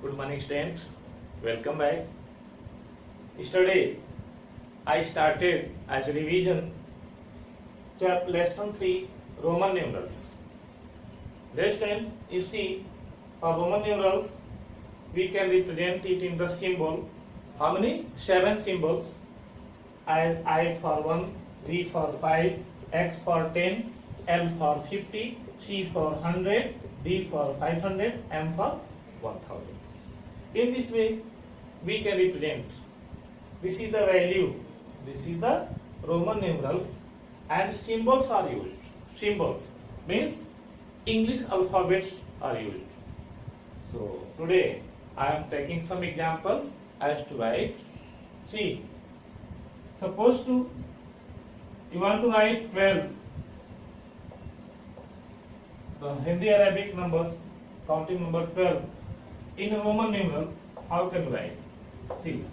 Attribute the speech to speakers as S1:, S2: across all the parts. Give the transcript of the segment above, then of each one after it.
S1: Good morning, students. Welcome back. Yesterday, I started as a revision lesson 3 Roman numerals. Next time, you see for Roman numerals, we can represent it in the symbol. How many? 7 symbols. As I for 1, V for 5, X for 10, L for 50, C for 100, D for 500, M for 1000. In this way, we can represent. This is the value. This is the Roman numerals, and symbols are used. Symbols means English alphabets are used. So today I am taking some examples as to write. See, suppose you want to write 12. The Hindi Arabic numbers, counting number 12. In Roman numerals, how can you write? See,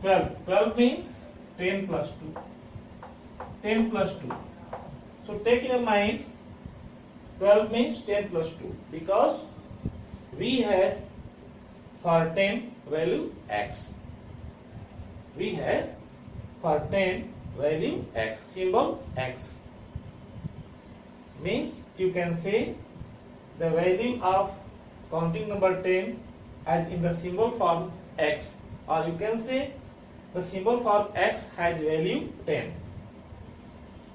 S1: 12. 12 means 10 plus 2. 10 plus 2. So take in your mind, 12 means 10 plus 2. Because we had for 10 value x. We had for 10 value x. Symbol x. Means you can say the value of counting number 10 as in the symbol form x, or you can say the symbol form x has value 10.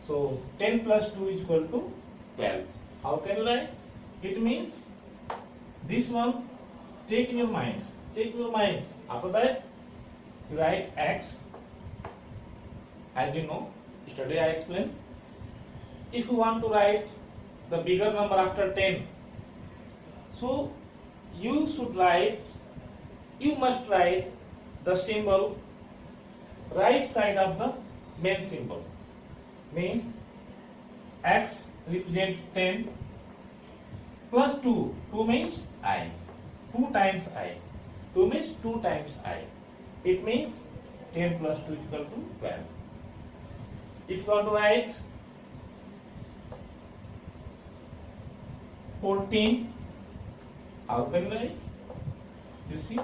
S1: So 10 plus 2 is equal to 12. How can you write? It means this one, take in your mind. Take in your mind. After that, you write x. As you know, yesterday I explained. If you want to write the bigger number after 10, so you must write the symbol right side of the main symbol. Means x represent 10 plus 2. 2 means I. 2 times I. 2 means 2 times I. It means 10 plus 2 is equal to 12. If you want to write 14, how can you write? You see,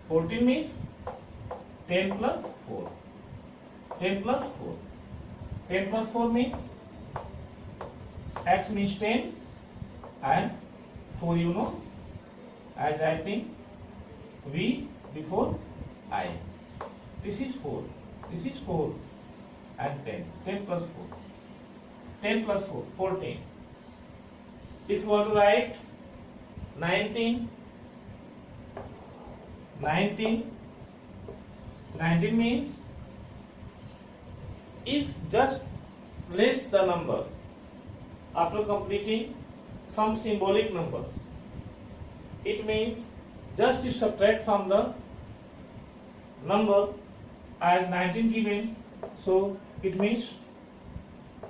S1: 14 means 10 plus 4. 10 plus 4. 10 plus 4 means x means 10 and 4 you know, as writing V before I. This is 4. This is 4 and 10. 10 plus 4. 10 plus 4. 14. If you want to write 19 means if just list the number after completing some symbolic number, it means just to subtract from the number as 19 given, so it means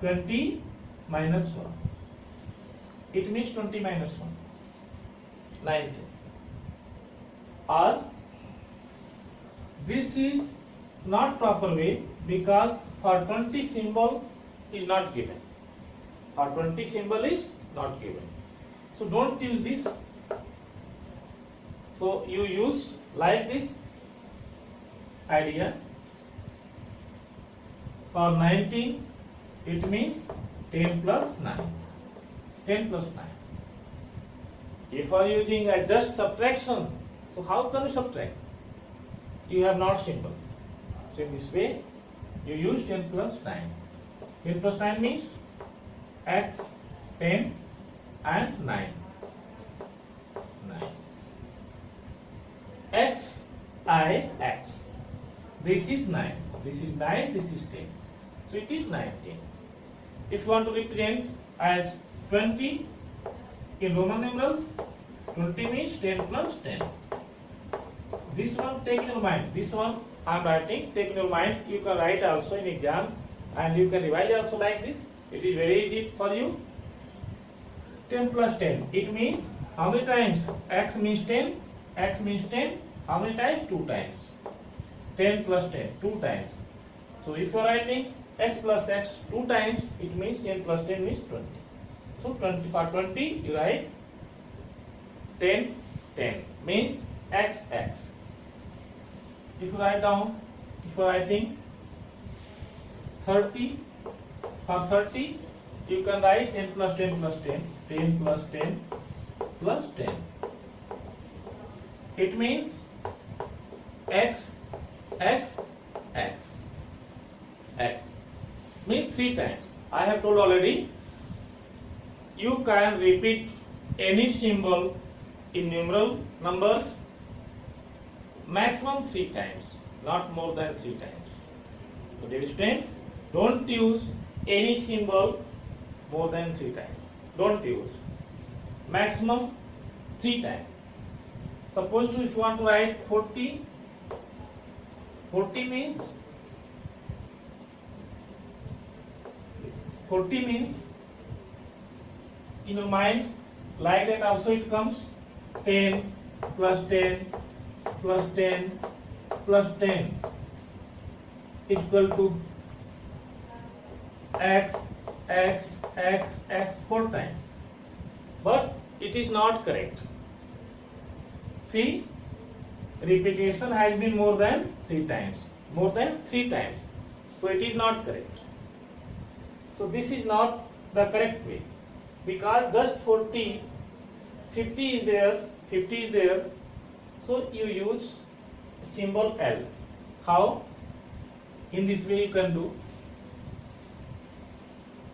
S1: 20 minus 1. It means 20 minus 1. 19. Or this is not proper way because for 20 symbol is not given. For 20 symbol is not given. So don't use this. So you use like this idea. For 19 it means 10 plus 9. 10 plus 9. If you are using a just subtraction, so how can you subtract? You have not symbol. So in this way, you use 10 plus 9. 10 plus 9 means x, 10 and 9. 9. X, I, x. This is 9. This is 9, this is 10. So it is 19. If you want to represent as 20 in Roman numerals, 20 means 10 plus 10. This one take in your mind. This one I am writing, take in your mind. You can write also in exam and you can revise also like this. It is very easy for you. 10 plus 10. It means how many times? X means 10. X means 10. How many times? 2 times. 10 plus 10. 2 times. So if you are writing x plus x 2 times, it means 10 plus 10 means 20. So 20 for 20 you write 10 10 means xx. If you write down, if you are writing 30, for 30 you can write 10 plus 10 plus 10, 10 plus 10 plus 10. It means x, x, x. X means 3 times. I have told already, you can repeat any symbol in numeral numbers maximum 3 times, not more than 3 times. So dear student, don't use any symbol more than 3 times. Don't use. Maximum 3 times. Suppose if you want to write 40, 40 means 40 means in your mind like that also it comes 10 plus 10 plus 10 plus 10 equal to x, x, x, x 4 times. But it is not correct. See, repetition has been more than 3 times. More than 3 times. So it is not correct. So this is not the correct way. Because just 40, 50 is there, 50 is there. So you use symbol L. How? In this way you can do.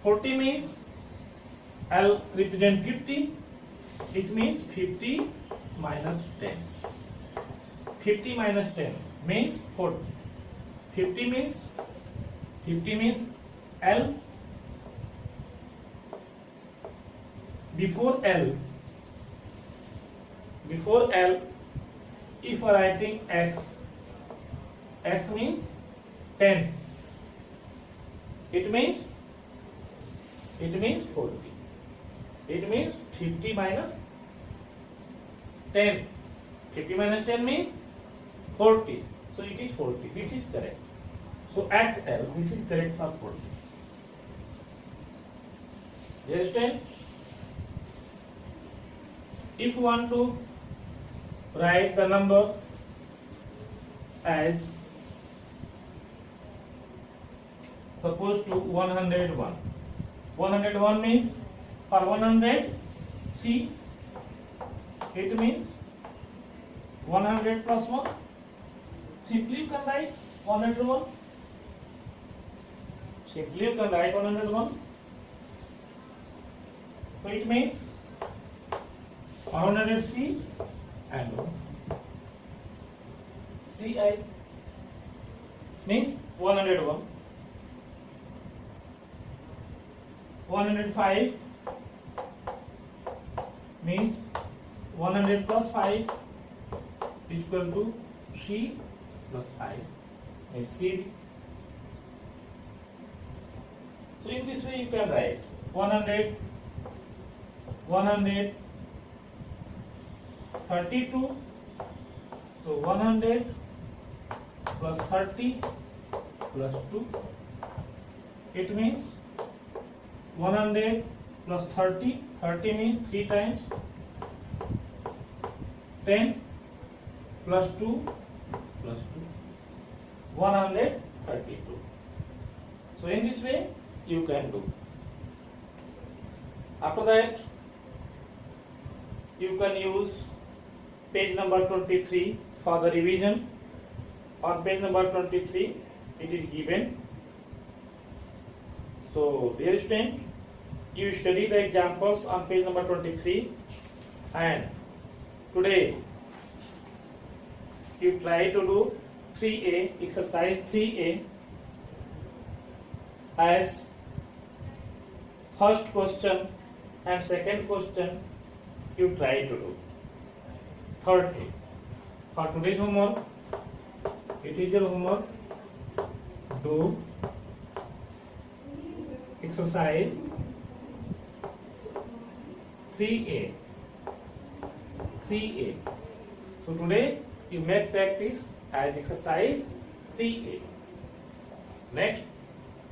S1: 40 means L represent 50. It means 50 minus 10. 50 minus 10 means 40. 50 means L. Before L, if you are writing x, x means 10. It means 40. It means 50 minus 10. 50 minus 10 means 40. So it is 40. This is correct. So XL, this is correct for 40. You understand? If you want to write the number as suppose to 101. 101 means for 100, see, it means 100 plus 1. Simply you can write 101. Simply you can write 101. So it means 100 C and 1. Ci means 101. 105 means 100 plus 5 equal to C plus 5 is CD. So in this way you can write 100, 32. So 100 plus 30 plus 2. It means 100 plus 30. 30 means 3 times. 10 plus 2 plus 2. 132. So in this way you can do. After that you can use page number 23 for the revision. On page number 23 it is given. So dear student, you study the examples on page number 23 and today you try to do 3A, exercise 3A as first question and second question you try to do. Third thing, for today's homework, it is your homework, do exercise 3A. 3A. So today you make practice as exercise 3A. Next,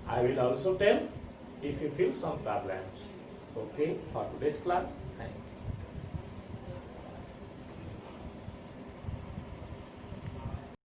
S1: I will also tell if you feel some problems. Okay, for today's class, thank you.